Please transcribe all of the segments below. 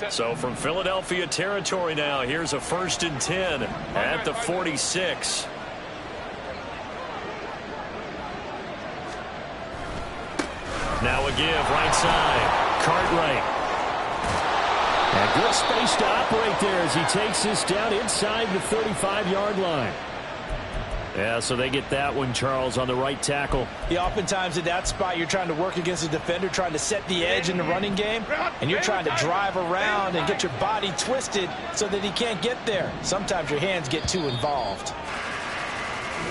So from Philadelphia territory now, here's a 1st and 10 at the 46. Now a give right side. Cartwright. And good space to operate there as he takes this down inside the 35-yard line. Yeah, so they get that one, Charles, on the right tackle. Yeah, oftentimes in that spot, you're trying to work against a defender, trying to set the edge in the running game, and you're trying to drive around and get your body twisted so that he can't get there. Sometimes your hands get too involved.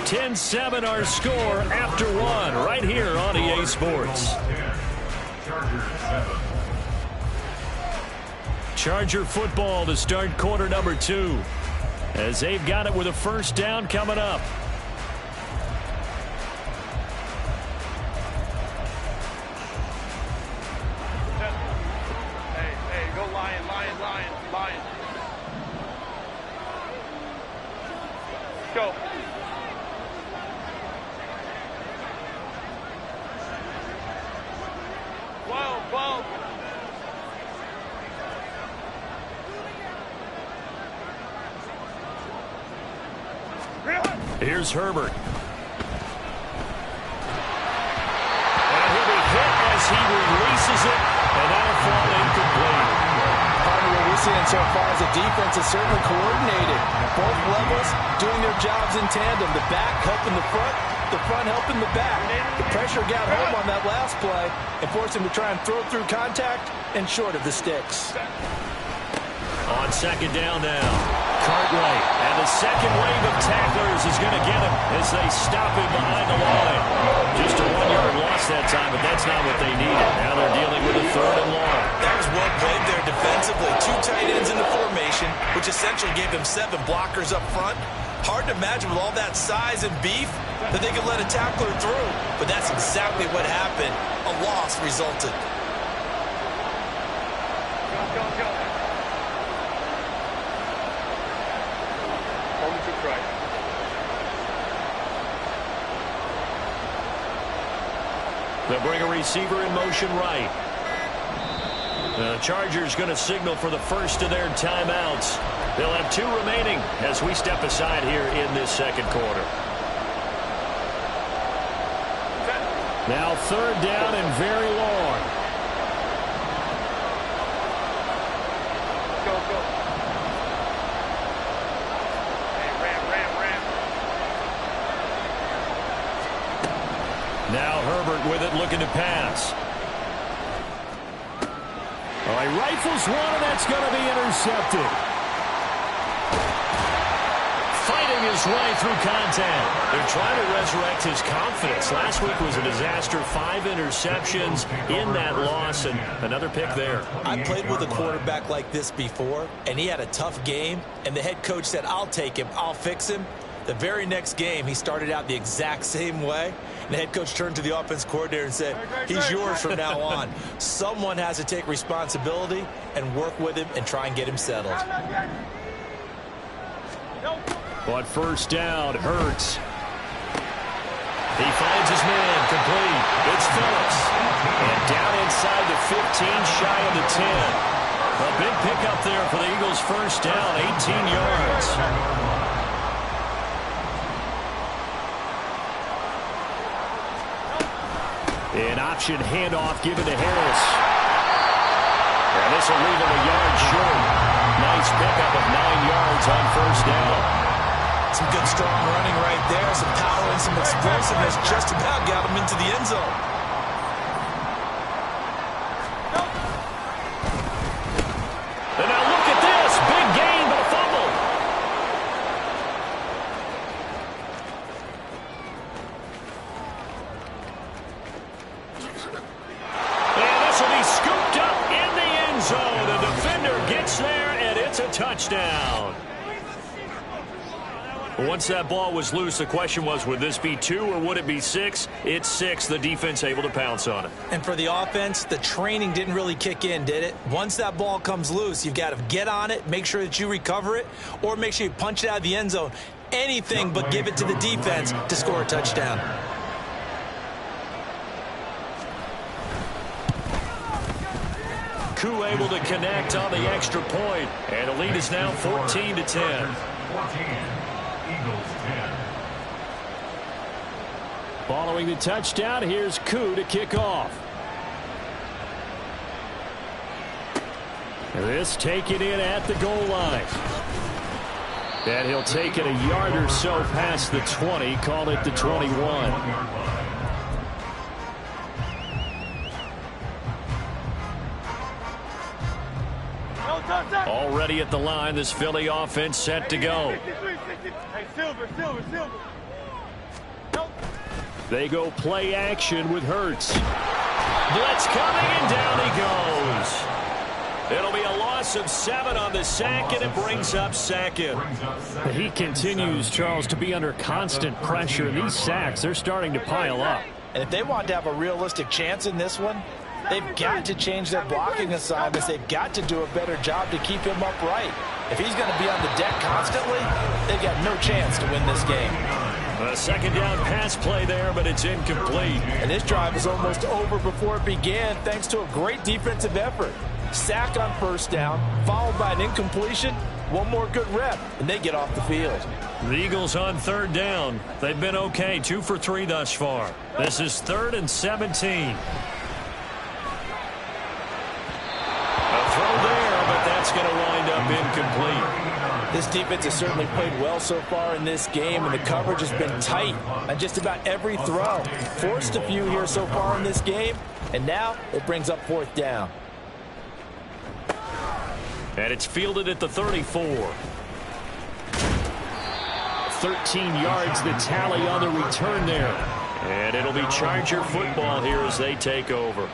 10-7 our score after one right here on EA Sports. Charger football to start quarter number 2 as they've got it with a 1st down coming up. Go. Whoa. Here's Herbert. And he'll be hit as he releases it, and that'll fall incomplete. What we're seeing so far as a defense is certainly coordinated. Both levels doing their jobs in tandem. The back helping the front helping the back. The pressure got home on that last play and forced him to try and throw through contact and short of the sticks. On 2nd down now, Cartwright, and the second wave of tacklers is going to get him as they stop him behind the line. Just a 1-yard loss that time, but that's not what they needed. Now they're dealing with a 3rd and long. That was well played there defensively. 2 tight ends in the formation, which essentially gave them 7 blockers up front. Hard to imagine with all that size and beef that they could let a tackler through, but that's exactly what happened. A loss resulted. Go. They'll bring a receiver in motion right. The Chargers going to signal for the first of their timeouts. They'll have 2 remaining as we step aside here in this 2nd quarter. Now 3rd down and very long. Go. Hey, ram. Now Herbert with it, looking to pass. All right, rifles one, and that's going to be intercepted. Fighting his way through contact. They're trying to resurrect his confidence. Last week was a disaster. 5 interceptions in that loss, and another pick there. I played with a quarterback like this before, and he had a tough game, and the head coach said, I'll take him, I'll fix him. The very next game, he started out the exact same way. And the head coach turned to the offense coordinator and said, he's yours from now on. Someone has to take responsibility and work with him and try and get him settled. On 1st down, Hurts. He finds his man, complete. It's Phillips. And down inside the 15, shy of the 10. A big pickup there for the Eagles' 1st down, 18 yards. An option handoff given to Harris. And this will leave him a yard short. Nice pickup of 9 yards on 1st down. Some good strong running right there. Some power and some explosiveness just about got him into the end zone. And now look at this. Big gain, but a fumble. Scooped up in the end zone. The defender gets there, and it's a touchdown. Once that ball was loose, the question was, would this be 2 or would it be 6? It's 6. The defense able to pounce on it. And for the offense, the training didn't really kick in, did it? Once that ball comes loose, you've got to get on it, make sure that you recover it, or make sure you punch it out of the end zone. Anything but give it to the defense to score a touchdown. Koo able to connect on the extra point, and the lead is now 14-10. 14, Eagles 10. Following the touchdown, here's Koo to kick off. This taken in at the goal line. And he'll take it a yard or so past the 20, call it the 21. Already at the line, this Philly offense set to go. Hey, Silver. They go play action with Hurts. Blitz coming, and down he goes. It'll be a loss of 7 on the sack, and it brings up second. He continues, Charles, to be under constant pressure. These sacks, they're starting to pile up. And if they want to have a realistic chance in this one, they've got to change their blocking assignments. They've got to do a better job to keep him upright. If he's going to be on the deck constantly, they've got no chance to win this game. A second down pass play there, but it's incomplete. And this drive is almost over before it began thanks to a great defensive effort. Sack on first down, followed by an incompletion. One more good rep, and they get off the field. The Eagles on third down. They've been okay, 2 for 3 thus far. This is 3rd and 17. A throw there, but that's going to wind up incomplete. This defense has certainly played well so far in this game, and the coverage has been tight on just about every throw. Forced a few here so far in this game, and now it brings up 4th down. And it's fielded at the 34. 13 yards the tally on the return there. And it'll be Charger football here as they take over.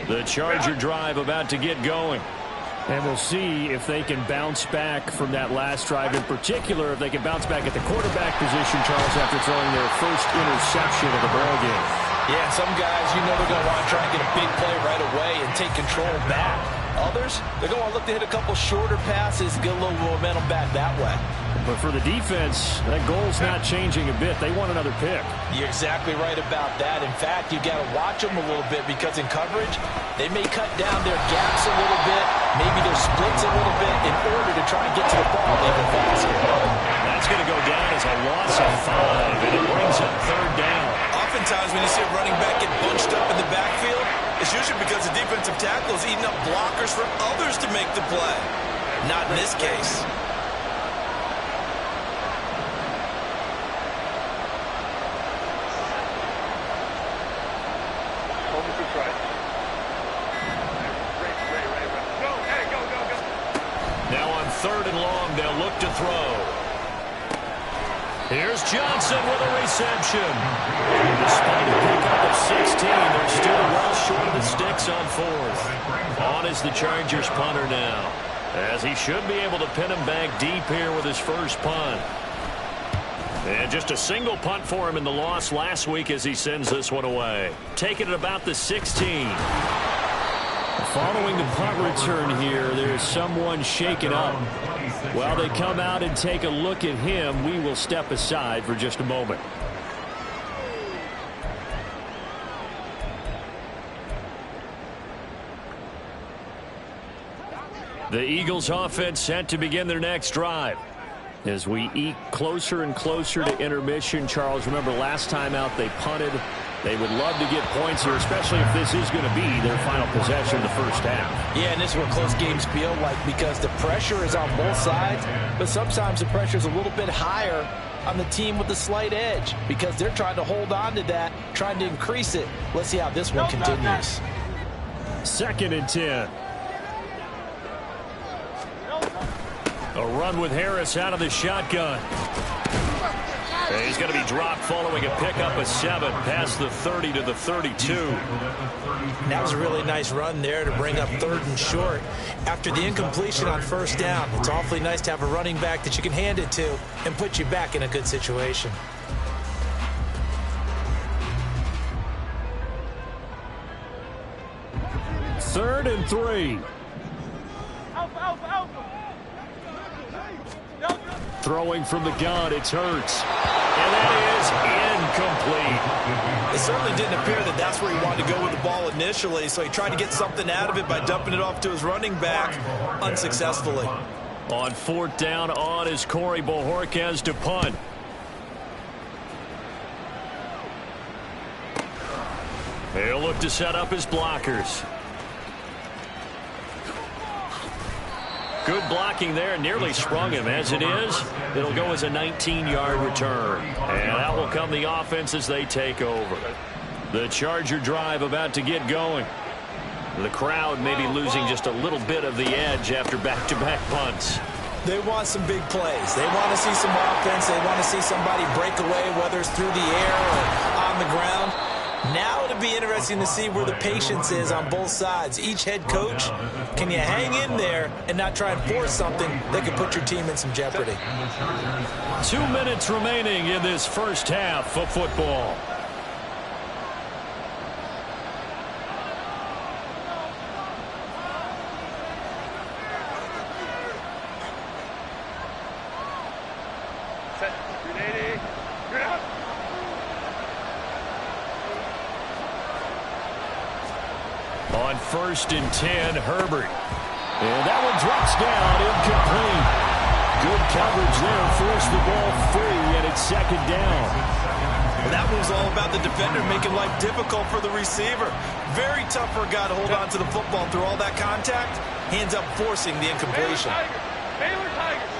The Charger drive about to get going. And we'll see if they can bounce back from that last drive. In particular, if they can bounce back at the quarterback position, Charles, after throwing their first interception of the ball game. Yeah, some guys, you know they're going to want to try and get a big play right away and take control back. Others, they're going to look to hit a couple shorter passes, get a little momentum back that way. But for the defense, that goal's not changing a bit. They want another pick. You're exactly right about that. In fact, you got to watch them a little bit because in coverage, they may cut down their gaps a little bit, maybe their splits a little bit in order to try and get to the ball even faster. That's going to go down as a loss of 5, and it brings up 3rd down. Oftentimes when you see a running back get bunched up in the backfield, it's usually because the defensive tackle is eating up blockers for others to make the play. Not in this case. Now on 3rd and long, they'll look to throw. Here's Johnson with a reception. Despite a pickup of 16, they're still well short of the sticks on 4th. On is the Chargers punter now, as he should be able to pin him back deep here with his first punt. And just a single punt for him in the loss last week as he sends this one away. Taking it about the 16. Following the punt return here, there's someone shaken up. While they come out and take a look at him, we will step aside for just a moment. The Eagles offense set to begin their next drive. As we eke closer and closer to intermission, Charles, remember last time out they punted. They would love to get points here, especially if this is going to be their final possession in the first half. Yeah, and this is what close games feel like because the pressure is on both sides, but sometimes the pressure is a little bit higher on the team with the slight edge because they're trying to hold on to that, trying to increase it. Let's see how this one continues. 2nd and 10. A run with Harris out of the shotgun. He's going to be dropped following a pickup of 7 past the 30 to the 32. That was a really nice run there to bring up 3rd and short. After the incompletion on first down, it's awfully nice to have a running back that you can hand it to and put you back in a good situation. Third and 3. Throwing from the gun, it's Hurts. And that is incomplete. It certainly didn't appear that that's where he wanted to go with the ball initially, so he tried to get something out of it by dumping it off to his running back unsuccessfully. On 4th down on is Corey Bojorquez to punt. He'll look to set up his blockers. Good blocking there. Nearly sprung him. As it is, it'll go as a 19-yard return. And out will come the offense as they take over. The Charger drive about to get going. The crowd may be losing just a little bit of the edge after back-to-back punts. They want some big plays. They want to see some offense. They want to see somebody break away, whether it's through the air or on the ground. Now it'll be interesting to see where the patience is on both sides. Each head coach, can you hang in there and not try and force something that could put your team in some jeopardy? 2 minutes remaining in this first half of football. On 1st and 10, Herbert. And that one drops down, incomplete. Good coverage there, forced the ball free, and it's 2nd down. Well, that was all about the defender making life difficult for the receiver. Very tough for a guy to hold on to the football through all that contact. He ends up forcing the incompletion. Baylor Tigers.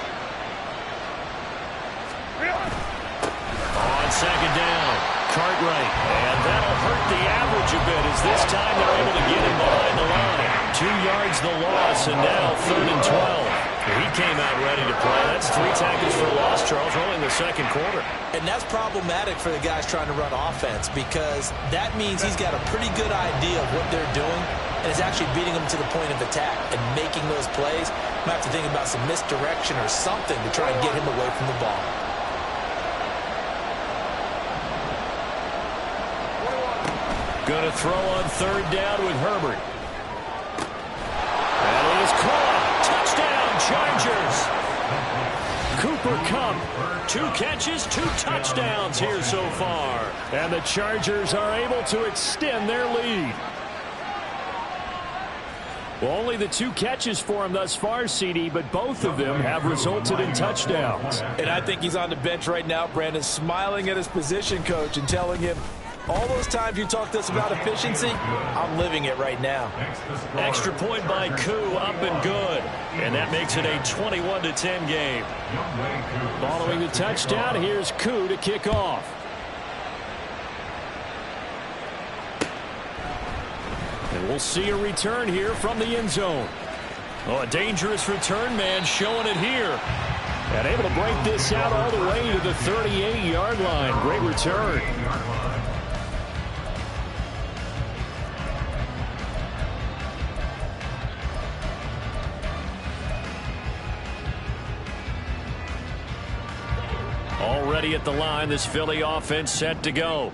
On 2nd down, Cartwright. And that'll hurt the average a bit as this time they're able to get him behind the line. 2 yards the loss, and now 3rd and 12. He came out ready to play. That's 3 tackles for loss, Charles, only in the 2nd quarter. And that's problematic for the guys trying to run offense because that means he's got a pretty good idea of what they're doing and is actually beating them to the point of attack and making those plays. Might have to think about some misdirection or something to try and get him away from the ball. Going to throw on 3rd down with Herbert. That is caught. Touchdown, Chargers. Cooper Kupp, 2 catches, 2 touchdowns here so far. And the Chargers are able to extend their lead. Well, only the 2 catches for him thus far, CD, but both of them have resulted in touchdowns. And I think he's on the bench right now, Brandon, smiling at his position coach and telling him, all those times you talked to us about efficiency, I'm living it right now. Extra point by Koo, up and good. And that makes it a 21-10 game. Following the touchdown, here's Koo to kick off. And we'll see a return here from the end zone. Oh, a dangerous return man showing it here. And able to break this out all the way to the 38-yard line. Great return. Already at the line, this Philly offense set to go.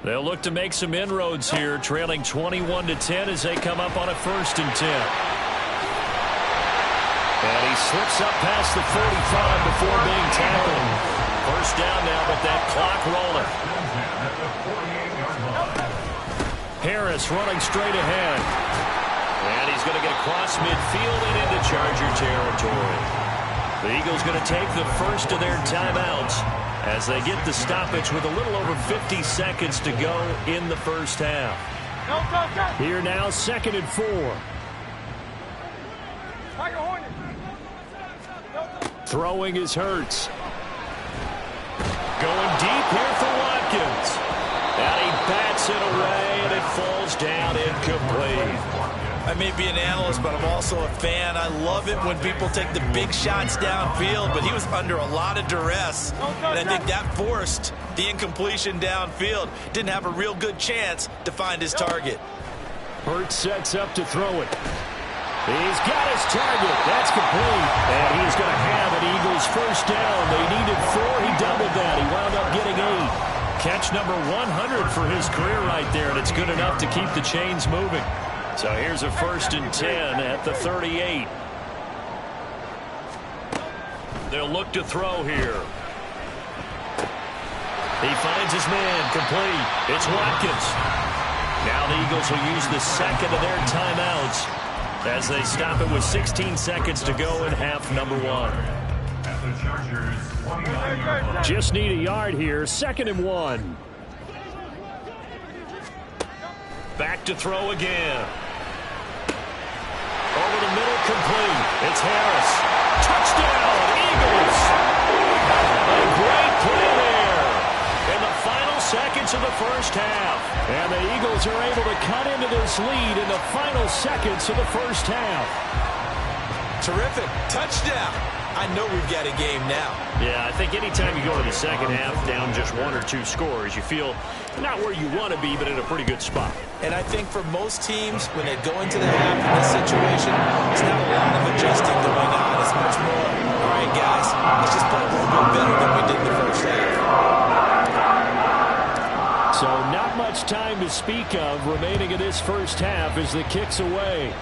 They'll look to make some inroads here, trailing 21-10 as they come up on a 1st and 10. And he slips up past the 45 before being tackled. 1st down now, but that clock rolling. Harris running straight ahead. And he's going to get across midfield and into Charger territory. The Eagles going to take the first of their timeouts as they get the stoppage with a little over 50 seconds to go in the first half. Here now, 2nd and 4. Throwing is Hurts. Going deep here for Watkins. And he bats it away, and it falls down incomplete. I may be an analyst, but I'm also a fan. I love it when people take the big shots downfield, but he was under a lot of duress, and I think that forced the incompletion downfield. Didn't have a real good chance to find his target. Hurts sets up to throw it. He's got his target. That's complete. And he's going to have an Eagles 1st down. They needed 4. He doubled that. He wound up getting 8. Catch number 100 for his career right there, and it's good enough to keep the chains moving. So here's a 1st and 10 at the 38. They'll look to throw here. He finds his man, complete. It's Watkins. Now the Eagles will use the second of their timeouts as they stop it with 16 seconds to go in half number 1. At the Chargers 29-yard line. Just need a yard here, 2nd and 1. Back to throw again. Over the middle, complete. It's Harris. Touchdown, Eagles! A great play there in the final seconds of the first half. And the Eagles are able to cut into this lead in the final seconds of the first half. Terrific. Touchdown. I know we've got a game now. Yeah, I think anytime you go to the second half down just 1 or 2 scores, you feel not where you want to be, but in a pretty good spot. And I think for most teams, when they go into the half in this situation, it's not a lot of adjusting going on. It's much more, all right, guys, let's just play a little bit better than we did in the first half. So not much time to speak of remaining in this first half as the kick's away.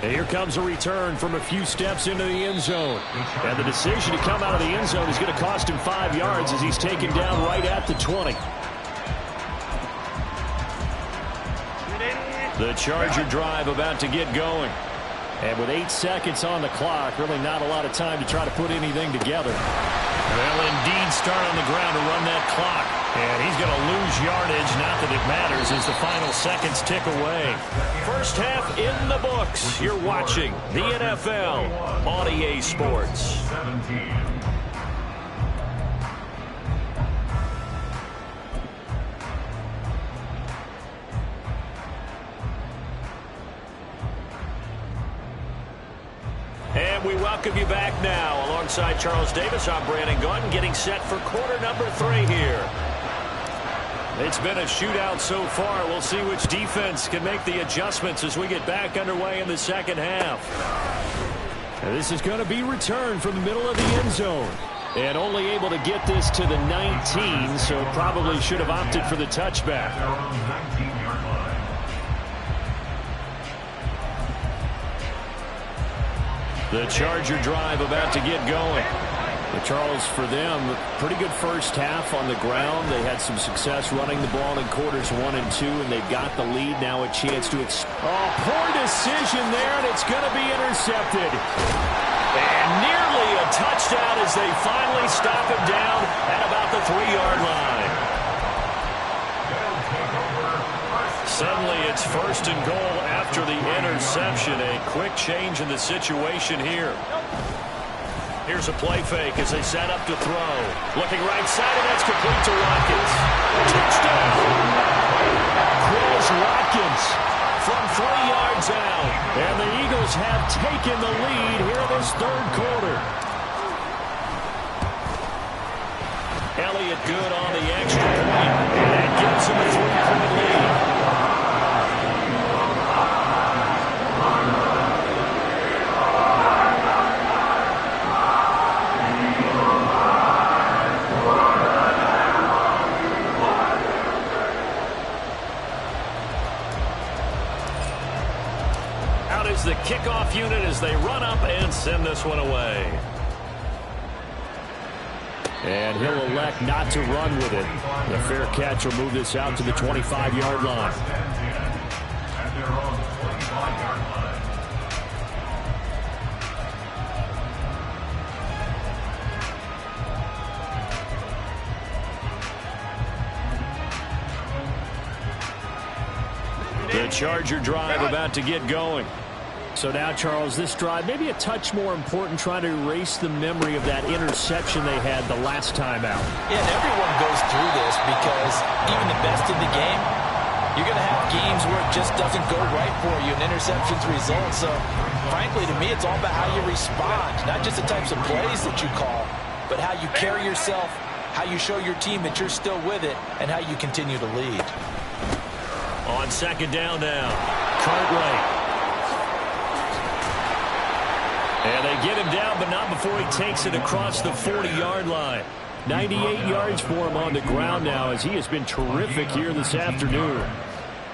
And here comes a return from a few steps into the end zone. And the decision to come out of the end zone is going to cost him 5 yards as he's taken down right at the 20. The Charger drive about to get going. And with 8 seconds on the clock, really not a lot of time to try to put anything together. They'll indeed start on the ground to run that clock. And he's going to lose yardage, not that it matters, as the final seconds tick away. First half in the books. You're watching the NFL on EA Sports. 17. And we welcome you back now. Alongside Charles Davis, I'm Brandon Gunn, getting set for quarter number 3 here. It's been a shootout so far. We'll see which defense can make the adjustments as we get back underway in the second half. And this is going to be returned from the middle of the end zone. And only able to get this to the 19, so probably should have opted for the touchback. Their own 19-yard line. The Charger drive about to get going. But Charles, for them, pretty good first half on the ground. They had some success running the ball in quarters 1 and 2, and they've got the lead now. A chance to poor decision there, and it's going to be intercepted. And nearly a touchdown as they finally stop him down at about the 3-yard line. Suddenly it's 1st and goal after the interception. A quick change in the situation here. Here's a play fake as they set up to throw. Looking right side, and that's complete to Watkins. Touchdown! Chris Watkins from 3 yards out. And the Eagles have taken the lead here in this 3rd quarter. Elliott good on the extra point. And that gives him a 3-point lead. The kickoff unit as they run up and send this one away. And he'll elect not to run with it. The fair catch will move this out to the 25-yard line. At their own 25-yard line. The Charger drive about to get going. So now, Charles, this drive maybe a touch more important, trying to erase the memory of that interception they had the last time out. Yeah, and everyone goes through this because even the best in the game, you're going to have games where it just doesn't go right for you, and interceptions result. So, frankly, to me, it's all about how you respond, not just the types of plays that you call, but how you carry yourself, how you show your team that you're still with it, and how you continue to lead. On 2nd down now, Cartwright. And they get him down, but not before he takes it across the 40-yard line. 98 yards for him on the ground now, as he has been terrific here this afternoon.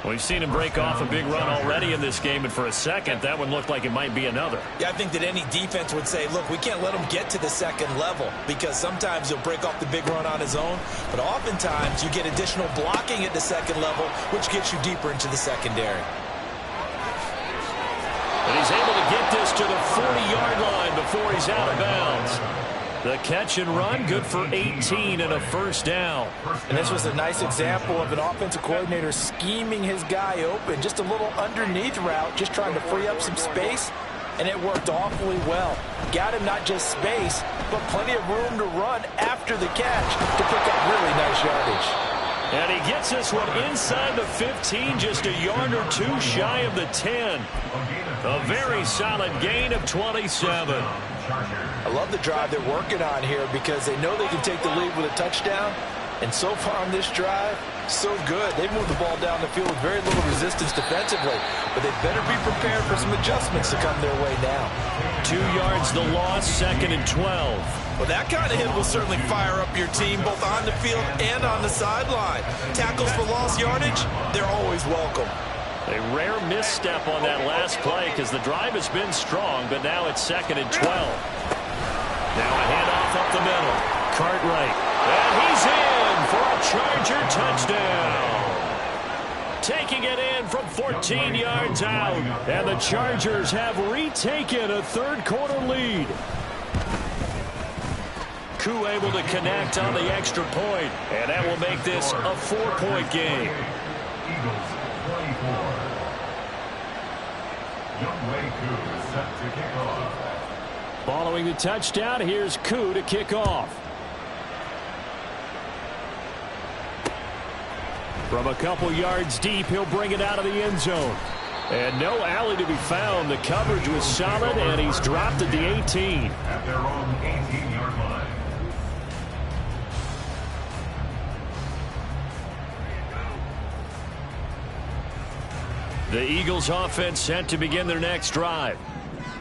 We've seen him break off a big run already in this game, and for a second, that one looked like it might be another. Yeah, I think that any defense would say, look, we can't let him get to the second level because sometimes he'll break off the big run on his own, but oftentimes you get additional blocking at the second level, which gets you deeper into the secondary. And he's able to get this to the 40-yard line before he's out of bounds. The catch and run, good for 18 and a first down. And this was a nice example of an offensive coordinator scheming his guy open. Just a little underneath route, just trying to free up some space, and it worked awfully well. Got him not just space, but plenty of room to run after the catch to pick up really nice yardage. And he gets this one inside the 15, just a yard or two shy of the 10. A very solid gain of 27. I love the drive they're working on here because they know they can take the lead with a touchdown. And so far on this drive, so good. They moved the ball down the field with very little resistance defensively. But they better be prepared for some adjustments to come their way now. 2 yards the loss, 2nd and 12. Well, that kind of hit will certainly fire up your team both on the field and on the sideline. Tackles for lost yardage, they're always welcome. A rare misstep on that last play because the drive has been strong, but now it's 2nd and 12. Now a handoff up the middle. Cartwright. And he's in for a Charger touchdown. Taking it in from 14 yards out. And the Chargers have retaken a third-quarter lead. Koo able to connect on the extra point, and that will make this a 4-point game. Eagles 24. Youngway Koo set to kick off. Following the touchdown, here's Koo to kick off. From a couple yards deep, he'll bring it out of the end zone. And no alley to be found. The coverage was solid, and he's dropped at the 18. At their own 18-yard line. The Eagles offense set to begin their next drive.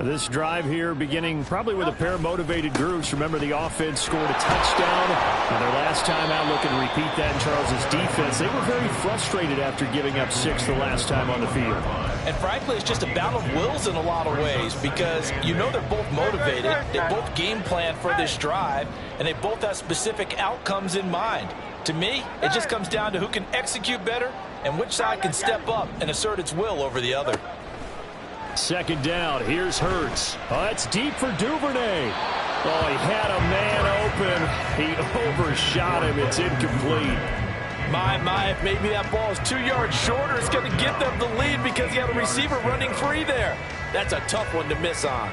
This drive here beginning probably with a pair of motivated groups. Remember, the offense scored a touchdown. And their last time out, looking to repeat that in Charles's defense. They were very frustrated after giving up 6 the last time on the field. And frankly, it's just a battle of wills in a lot of ways because you know they're both motivated. They both game plan for this drive, and they both have specific outcomes in mind. To me, it just comes down to who can execute better and which side can step up and assert its will over the other. 2nd down. Here's Hurts. Oh, it's deep for Duvernay. Oh, he had a man open. He overshot him. It's incomplete. My, if maybe that ball is 2 yards shorter, it's going to get them the lead because you have a receiver running free there. That's a tough one to miss on.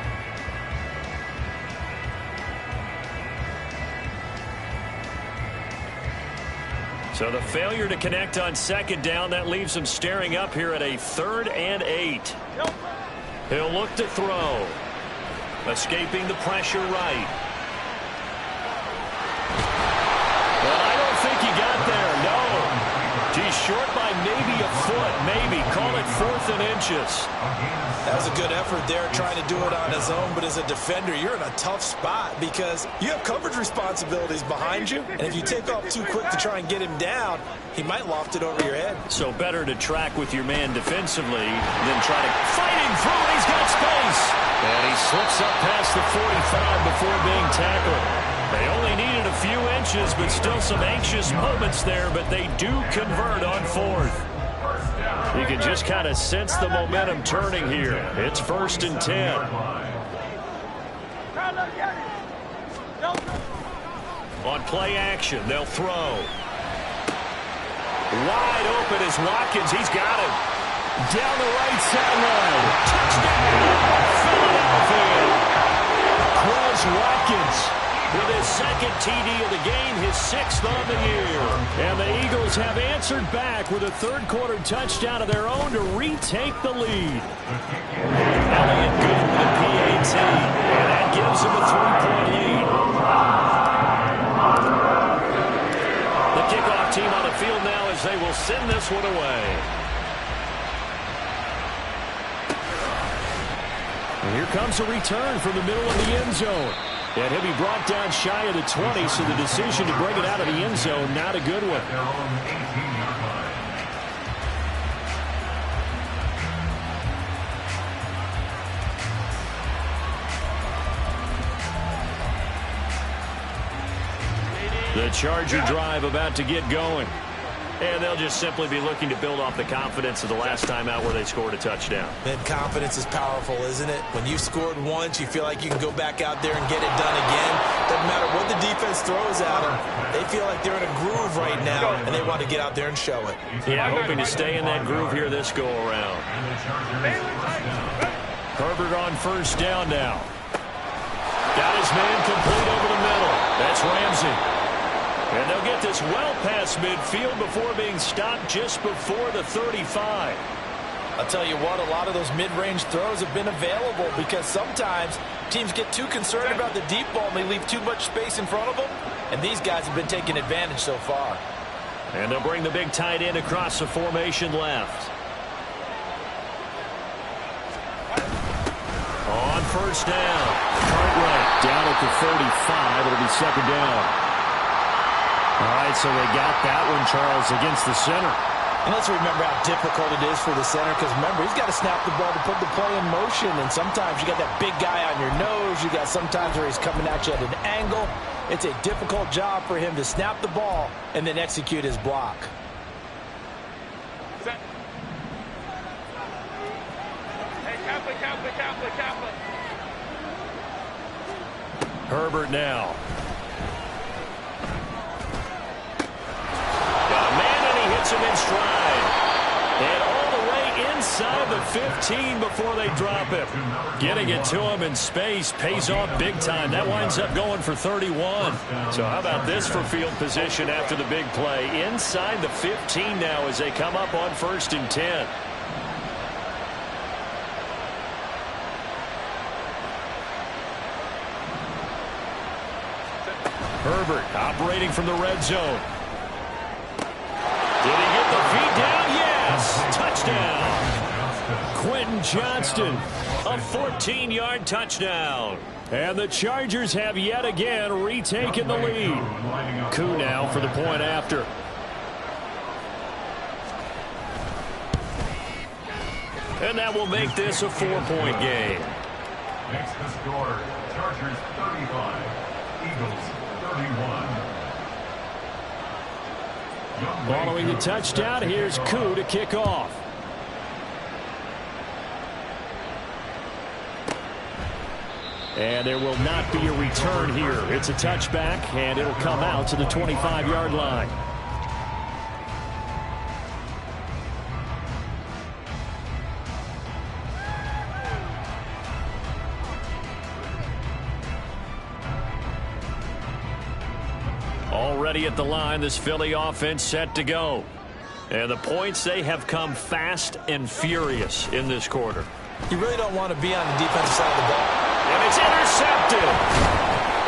So the failure to connect on 2nd down, that leaves him staring up here at a 3rd and 8. He'll look to throw. Escaping the pressure right. But I don't think he got there, no. He's short by maybe a foot, maybe. Call it 4th and inches. That was a good effort there trying to do it on his own, but as a defender, you're in a tough spot because you have coverage responsibilities behind you, and if you take off too quick to try and get him down, he might loft it over your head. So better to track with your man defensively than try to fight him through, and he's got space. And he slips up past the 45 before being tackled. They only needed a few inches, but still some anxious moments there, but they do convert on 4th. You can just kind of sense the momentum turning here. It's 1st and 10. On play action, they'll throw. Wide open is Watkins. He's got him. Down the right sideline. Touchdown, Philadelphia. Quez Watkins with his 2nd TD of the game, his 6th on the year. And the Eagles have answered back with a third-quarter touchdown of their own to retake the lead. Elliott good with a PAT, and that gives him a 3-point lead. The kickoff team on the field now as they will send this one away. And here comes a return from the middle of the end zone. And he'll be brought down shy of the 20, so the decision to bring it out of the end zone, not a good one. Charger drive about to get going. And they'll just simply be looking to build off the confidence of the last time out where they scored a touchdown. And confidence is powerful, isn't it? When you scored once, you feel like you can go back out there and get it done again. Doesn't matter what the defense throws at them. They feel like they're in a groove right now, and they want to get out there and show it. Yeah, hoping to stay in that groove here this go-around. Herbert on first down now. Got his man complete over the middle. That's Ramsey. And they'll get this well past midfield before being stopped just before the 35. I'll tell you what, a lot of those mid-range throws have been available because sometimes teams get too concerned about the deep ball and they leave too much space in front of them. And these guys have been taking advantage so far. And they'll bring the big tight end across the formation left. On first down. Cartwright down at the 35. It'll be second down. All right, so they got that one, Charles, against the center. And let's remember how difficult it is for the center because, remember, he's got to snap the ball to put the play in motion. And sometimes you got that big guy on your nose. You got sometimes where he's coming at you at an angle. It's a difficult job for him to snap the ball and then execute his block. Set. Hey, Kaplan. Herbert now. Him in stride. And all the way inside the 15 before they drop him. Getting it to him in space pays off big time. That winds up going for 31. So how about this for field position after the big play? Inside the 15 now as they come up on 1st and 10. Herbert operating from the red zone. Did he get the feet down? Yes! Touchdown! Quentin Johnston, a 14-yard touchdown. And the Chargers have yet again retaken the lead. Koo now for the point after. And that will make this a 4-point game. Makes the score Chargers 35, Eagles 31. Following the touchdown, here's Koo to kick off. And there will not be a return here. It's a touchback, and it'll come out to the 25-yard line. Already at the line, this Philly offense set to go. And the points, they have come fast and furious in this quarter. You really don't want to be on the defensive side of the ball. And it's intercepted.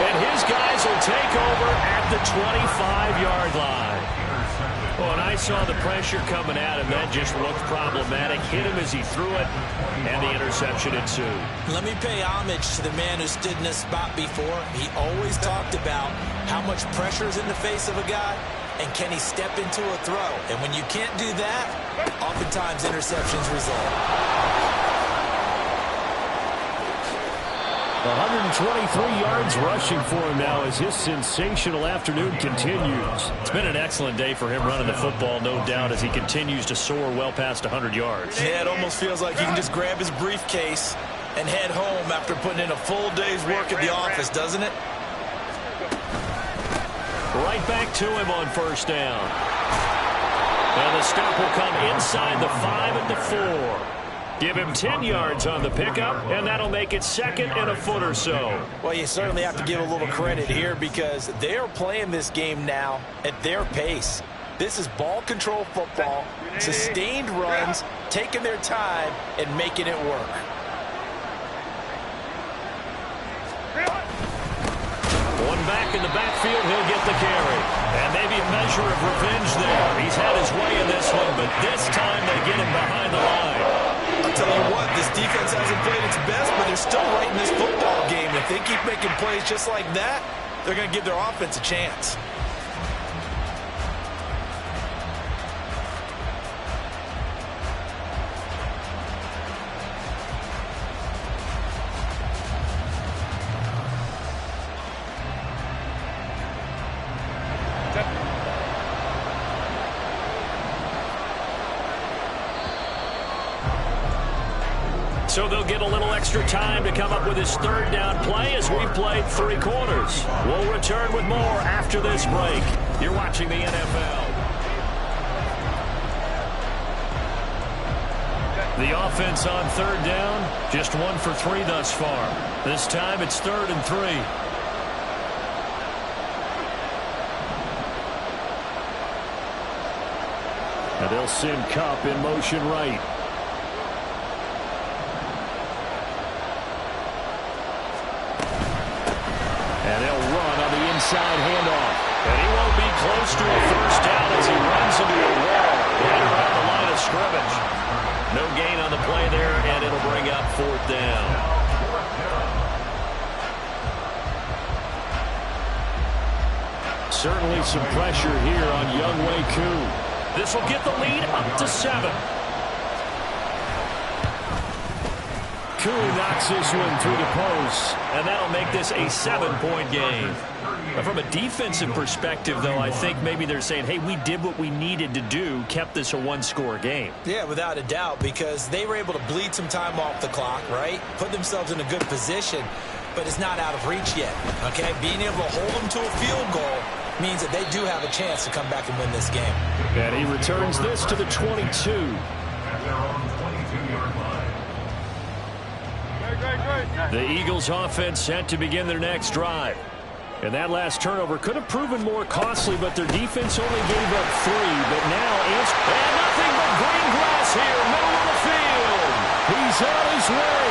And his guys will take over at the 25-yard line. Well, and I saw the pressure coming at him. That just looked problematic. Hit him as he threw it, and the interception ensued. Let me pay homage to the man who stood in this spot before. He always talked about how much pressure is in the face of a guy, and can he step into a throw. And when you can't do that, oftentimes interceptions result. 123 yards rushing for him now as his sensational afternoon continues. It's been an excellent day for him running the football, no doubt, as he continues to soar well past 100 yards. Yeah, it almost feels like he can just grab his briefcase and head home after putting in a full day's work at the office, doesn't it? Right back to him on first down. And the stop will come inside the 5 at the 4. Give him 10 yards on the pickup, and that'll make it second and a foot or so. Well, you certainly have to give a little credit here because they're playing this game now at their pace. This is ball control football, sustained runs, taking their time, and making it work. One back in the backfield, he'll get the carry. And maybe a measure of revenge there. He's had his way in this one, but this time they get him behind the line. I'll tell you what, this defense hasn't played its best, but they're still right in this football game. If they keep making plays just like that, they're going to give their offense a chance. So they'll get a little extra time to come up with his third down play as we've played 3 quarters. We'll return with more after this break. You're watching the NFL. The offense on third down, just 1 for 3 thus far. This time it's 3rd and 3. And they'll send Kupp in motion right. And they'll run on the inside handoff. And he won't be close to a first down as he runs into a wall right around the line of scrimmage. No gain on the play there, and it'll bring up 4th down. Certainly some pressure here on Younghoe Koo. This will get the lead up to 7. Koo knocks this one through the post, and that'll make this a 7-point game. From a defensive perspective, though, I think maybe they're saying, hey, we did what we needed to do, kept this a 1-score game. Yeah, without a doubt, because they were able to bleed some time off the clock, right? Put themselves in a good position, but it's not out of reach yet, okay? Being able to hold them to a field goal means that they do have a chance to come back and win this game. And he returns this to the 22. At their own 22-yard line. The Eagles offense set to begin their next drive. And that last turnover could have proven more costly, but their defense only gave up 3. But now it's and nothing but green grass here, middle of the field. He's on his way.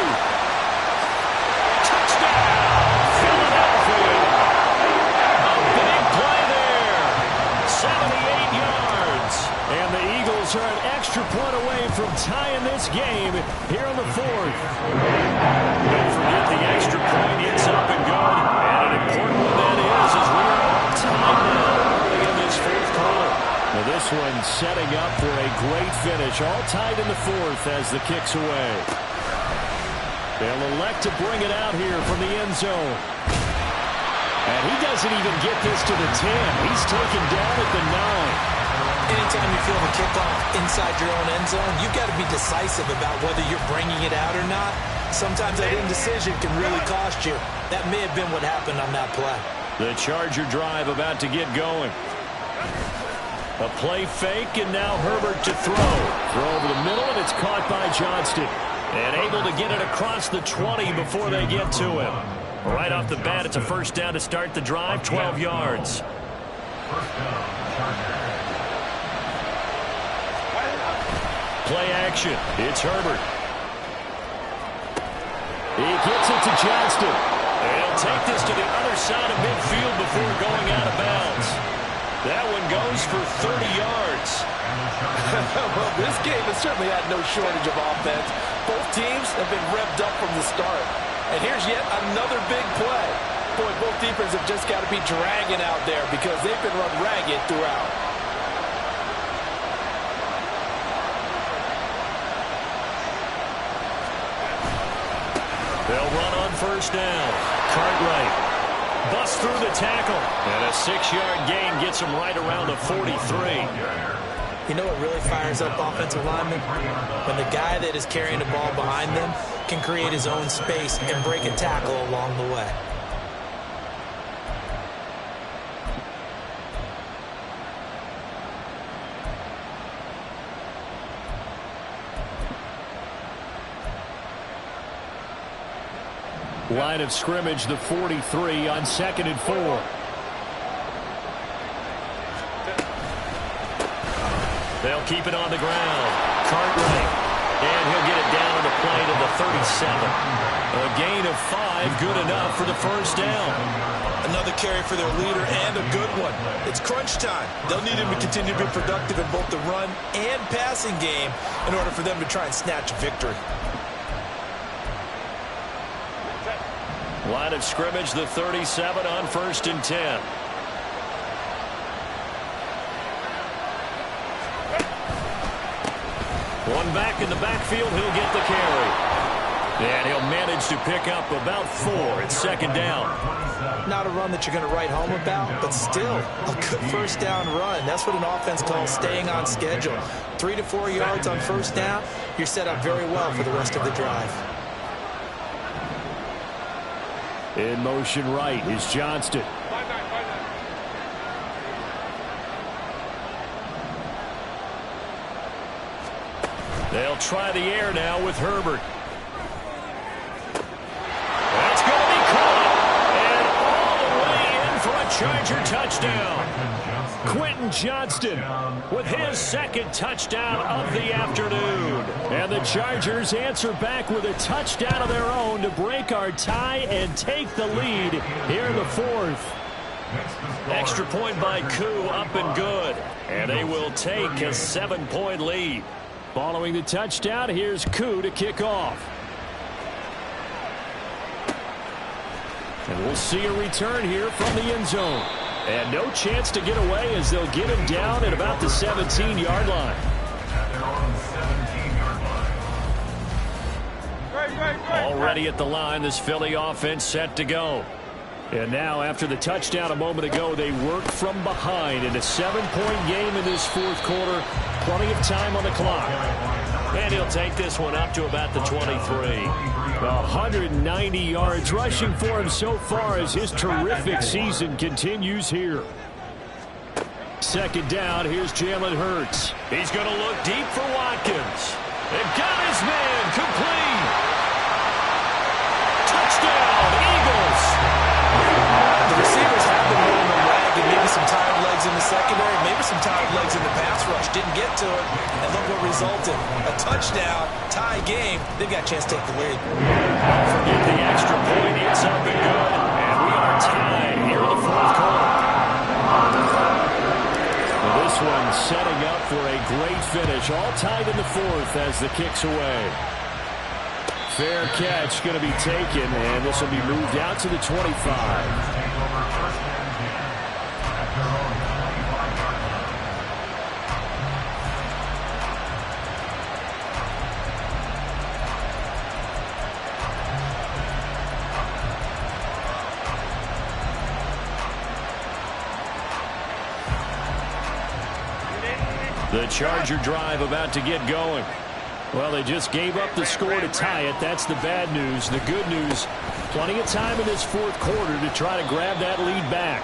Touchdown, Philadelphia. A big play there. 78 yards. And the Eagles are an extra point away from tying this game here on the 4th. Don't forget the extra point. It's up and good. And an important one that is as we are all tied now early in this 4th quarter. Now this one setting up for a great finish. All tied in the 4th as the kick's away. They'll elect to bring it out here from the end zone. And he doesn't even get this to the 10. He's taken down at the 9. Anytime you feel the kickoff inside your own end zone, you've got to be decisive about whether you're bringing it out or not. Sometimes that indecision can really cost you. That may have been what happened on that play. The Charger drive about to get going. A play fake, and now Herbert to throw. Throw over the middle, and it's caught by Johnston. And able to get it across the 20 before they get to him. Right off the bat, it's a first down to start the drive, 12 yards. First down, Chargers. Play action. It's Herbert. He gets it to Johnston. And he'll take this to the other side of midfield before going out of bounds. That one goes for 30 yards. Well, this game has certainly had no shortage of offense. Both teams have been revved up from the start. And here's yet another big play. Boy, both defenses have just got to be dragging out there because they've been run ragged throughout. They'll run on first down. Cartwright busts through the tackle. And a 6-yard gain gets him right around the 43. You know what really fires up offensive linemen? When the guy that is carrying the ball behind them can create his own space and break a tackle along the way. Line of scrimmage, the 43 on 2nd and 4. They'll keep it on the ground. Cartwright. And he'll get it down on the play to the 37. A gain of 5, good enough for the first down. Another carry for their leader and a good one. It's crunch time. They'll need him to continue to be productive in both the run and passing game in order for them to try and snatch a victory. Line of scrimmage, the 37 on 1st and 10. One back in the backfield, he'll get the carry. And he'll manage to pick up about 4 at 2nd down. Not a run that you're going to write home about, but still a good first down run. That's what an offense calls staying on schedule. 3 to 4 yards on first down, you're set up very well for the rest of the drive. In motion right is Johnston. They'll try the air now with Herbert. That's going to be caught. And all the way in for a Charger touchdown. Quentin Johnston with his second touchdown of the afternoon. And the Chargers answer back with a touchdown of their own to break our tie and take the lead here in the fourth. Extra point by Koo, up and good. And they will take a 7-point lead. Following the touchdown, here's Koo to kick off. And we'll see a return here from the end zone. And no chance to get away as they'll get him down at about the 17-yard line. Already at the line, this Philly offense set to go. And now, after the touchdown a moment ago, they work from behind in a 7-point game in this fourth quarter. Plenty of time on the clock. And he'll take this one up to about the 23. 190 yards rushing for him so far as his terrific season continues here. Second down, here's Jalen Hurts. He's going to look deep for Watkins. They've got his man complete. Touchdown, Eagles. The receivers have been moving the rag, and maybe some tired legs in the secondary, maybe some tired legs in the pass rush. Didn't get to it, and look what resulted. A touchdown, tie game. They've got a chance to take the lead. Don't forget the extra point. It's up and good. And we are tied here in the fourth quarter. Well, this one setting up for a great finish. All tied in the fourth as the kick's away. Fair catch going to be taken, and this will be moved out to the 25. The Charger drive about to get going. Well, they just gave up the score to tie it. That's the bad news. The good news, plenty of time in this fourth quarter to try to grab that lead back.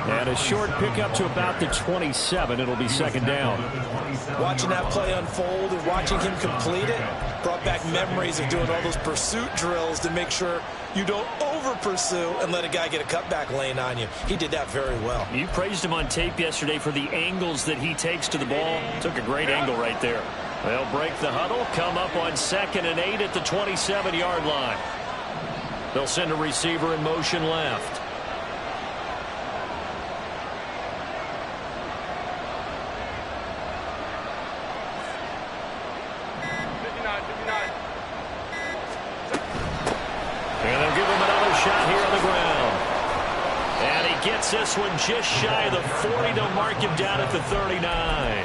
And a short pickup to about the 27. It'll be second down. Watching that play unfold and watching him complete it brought back memories of doing all those pursuit drills to make sure you don't over-pursue and let a guy get a cutback lane on you. He did that very well. You praised him on tape yesterday for the angles that he takes to the ball. Took a great angle right there. They'll break the huddle, come up on 2nd and 8 at the 27-yard line. They'll send a receiver in motion left. And they'll give him another shot here on the ground. And he gets this one just shy of the 40. They'll mark him down at the 39.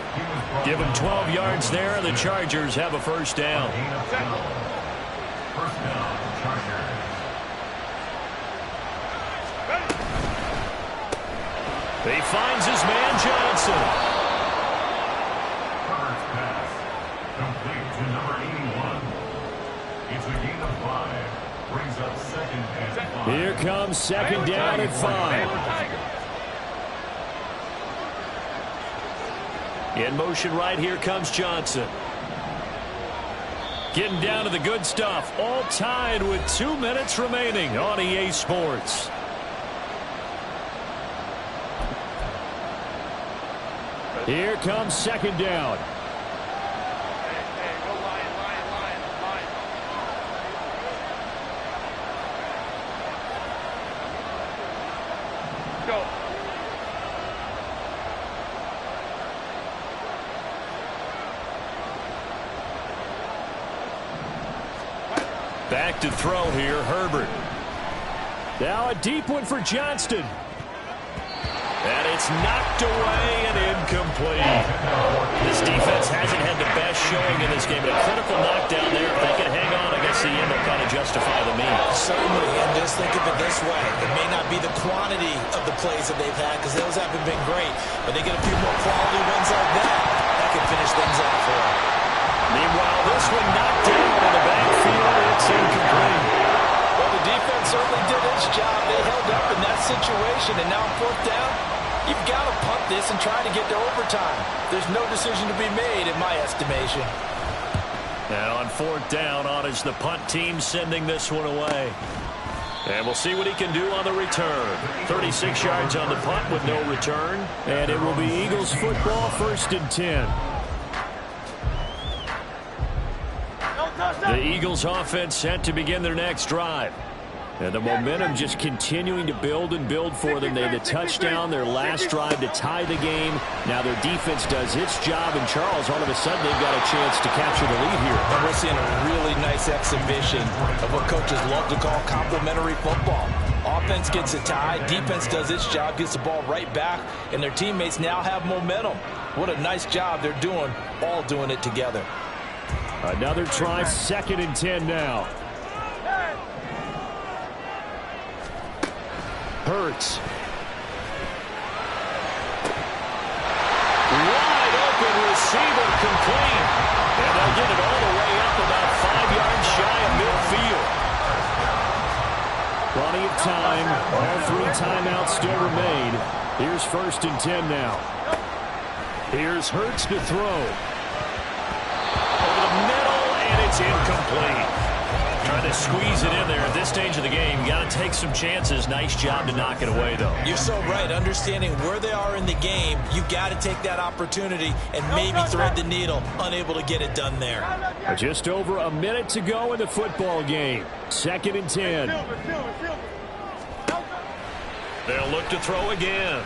Give him 12 yards there. The Chargers have a first down. First down, Chargers. He finds his man Johnson. Herbert's pass. Complete to number 81. It's a gain of 5. Brings up 2nd and 5. Here comes 2nd down at 5. In motion right, here comes Johnson. Getting down to the good stuff. All tied with 2 minutes remaining on EA Sports. Here comes 2nd down. Back to throw here, Herbert. Now a deep one for Johnston. And it's knocked away and incomplete. This defense hasn't had the best showing in this game. A critical knockdown there. If they can hang on against the end, they'll kind of justify the means. Certainly, and just think of it this way. It may not be the quantity of the plays that they've had because those haven't been great. But they get a few more quality ones like that. That could finish things off for them. Meanwhile, this one knocked down in the backfield. It's incomplete. Well, the defense certainly did its situation, and now on 4th down, you've got to punt this and try to get to overtime. There's no decision to be made in my estimation. And on 4th down, on is the punt team sending this one away. And we'll see what he can do on the return. 36 yards on the punt with no return. And it will be Eagles football, 1st and 10. The Eagles offense set to begin their next drive. And the momentum just continuing to build and build for them. They had the touchdown, their last drive to tie the game. Now their defense does its job, and Charles, all of a sudden, they've got a chance to capture the lead here. And we're seeing a really nice exhibition of what coaches love to call complementary football. Offense gets a tie, defense does its job, gets the ball right back, and their teammates now have momentum. What a nice job they're doing, all doing it together. Another try, 2nd and 10 now. Hurts. Wide open receiver, complete. And they'll get it all the way up about 5 yards shy of midfield. Plenty of time. All 3 timeouts still remain. Here's 1st and 10 now. Here's Hurts to throw. Over the middle, and it's incomplete. Trying to squeeze it in there at this stage of the game. You got to take some chances. Nice job to knock it away, though. You're so right. Understanding where they are in the game, you've got to take that opportunity and maybe thread the needle. Unable to get it done there. Just over a minute to go in the football game. 2nd and 10. They'll look to throw again.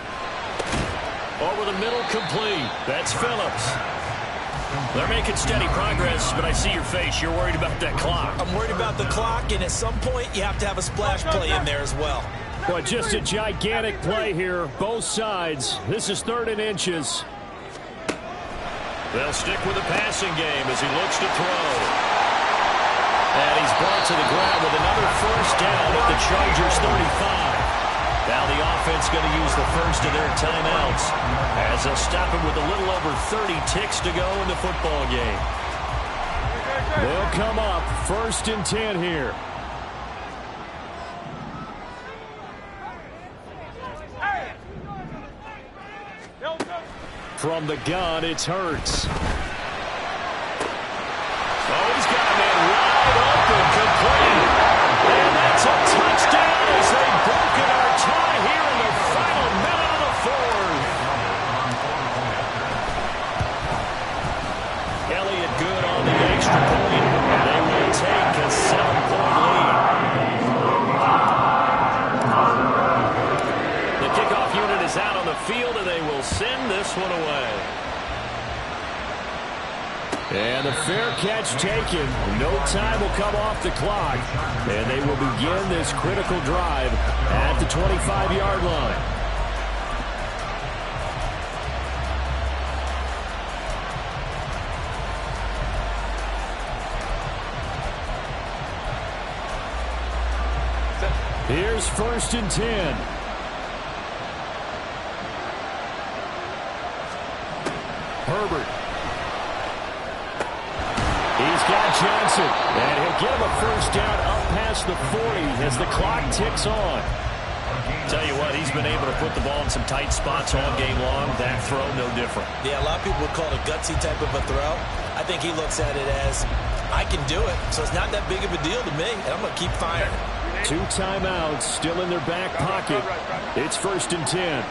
Over the middle, complete. That's Phillips. They're making steady progress, but I see your face. You're worried about that clock. I'm worried about the clock, and at some point, you have to have a splash play in there as well. But just a gigantic play here, both sides. This is 3rd and inches. They'll stick with the passing game as he looks to throw. And he's brought to the ground with another 1st down at the Chargers' 35. Now the offense going to use the first of their timeouts as they'll stop him with a little over 30 ticks to go in the football game. They'll come up 1st and 10 here. From the gun, it's Hurts. Oh, he's got a man wide open, complete. And that's a touchdown as they've broken our tie here in the final minute of the 4th. Elliott good on the extra point, and they will take a 7-point lead. The kickoff unit is out on the field, and they will send this one away. And the fair catch taken. No time will come off the clock. And they will begin this critical drive at the 25-yard line. Here's 1st and 10. Herbert. He's got Johnson, and he'll get him a 1st down up past the 40 as the clock ticks on. Tell you what, he's been able to put the ball in some tight spots all game long. That throw, no different. Yeah, a lot of people would call it a gutsy type of a throw. I think he looks at it as, I can do it, so it's not that big of a deal to me, and I'm going to keep firing. 2 timeouts still in their back pocket. It's 1st and 10.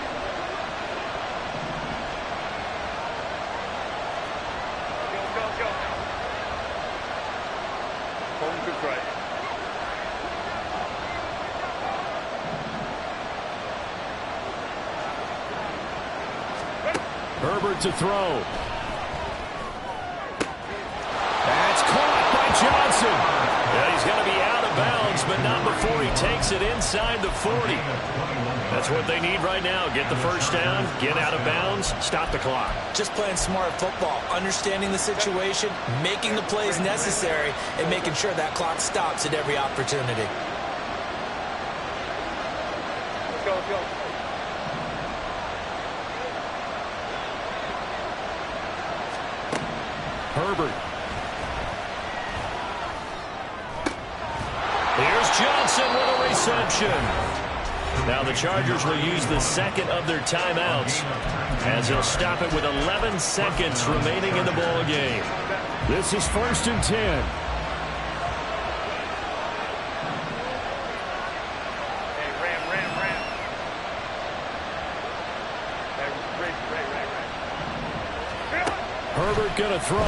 Herbert to throw. That's caught by Johnson. Yeah, he's going to be out of bounds, but not before he takes it inside the 40. That's what they need right now. Get the 1st down, get out of bounds, stop the clock. Just playing smart football, understanding the situation, making the plays necessary, and making sure that clock stops at every opportunity. Let's go, let's go. Herbert. Here's Johnson with a reception. Now the Chargers will use the second of their timeouts as they'll stop it with 11 seconds remaining in the ball game. This is 1st and 10. Herbert going to throw.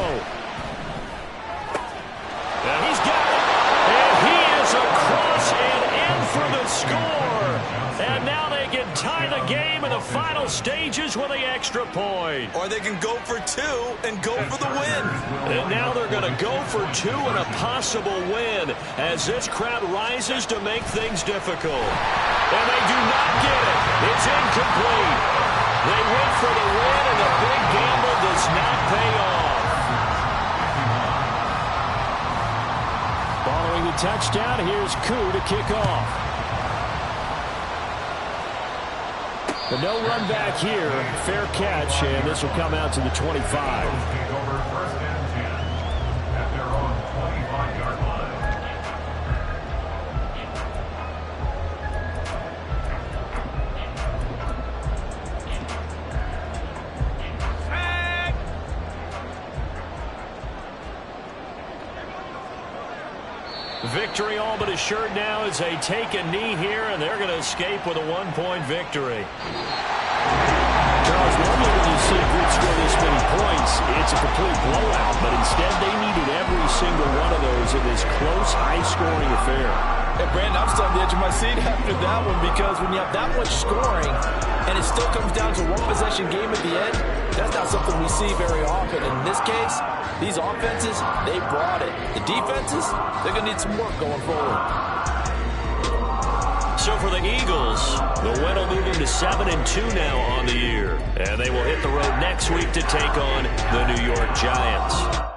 And he's got it. And he is across and in for the score. And now they can tie the game in the final stages with the extra point. Or they can go for 2 and go for the win. And now they're going to go for 2 and a possible win as this crowd rises to make things difficult. And they do not get it. It's incomplete. They went for the win, and the big gamble does not pay off. Following the touchdown, here's Koo to kick off. But no run back here. Fair catch, and this will come out to the 25. Take over 1st and 10 at their own 25-yard line. Victory all but assured now as they take a knee here, and they're going to escape with a 1-point victory. Charles, normally when you see a group score this many points, it's a complete blowout, but instead they needed every single one of those in this close, high-scoring affair. Hey, Brandon, I'm still on the edge of my seat after that one because when you have that much scoring and it still comes down to one-possession game at the end, that's not something we see very often. In this case, these offenses, they brought it. The defenses, they're going to need some work going forward. So for the Eagles, the win will move them to 7-2 now on the year. And they will hit the road next week to take on the New York Giants.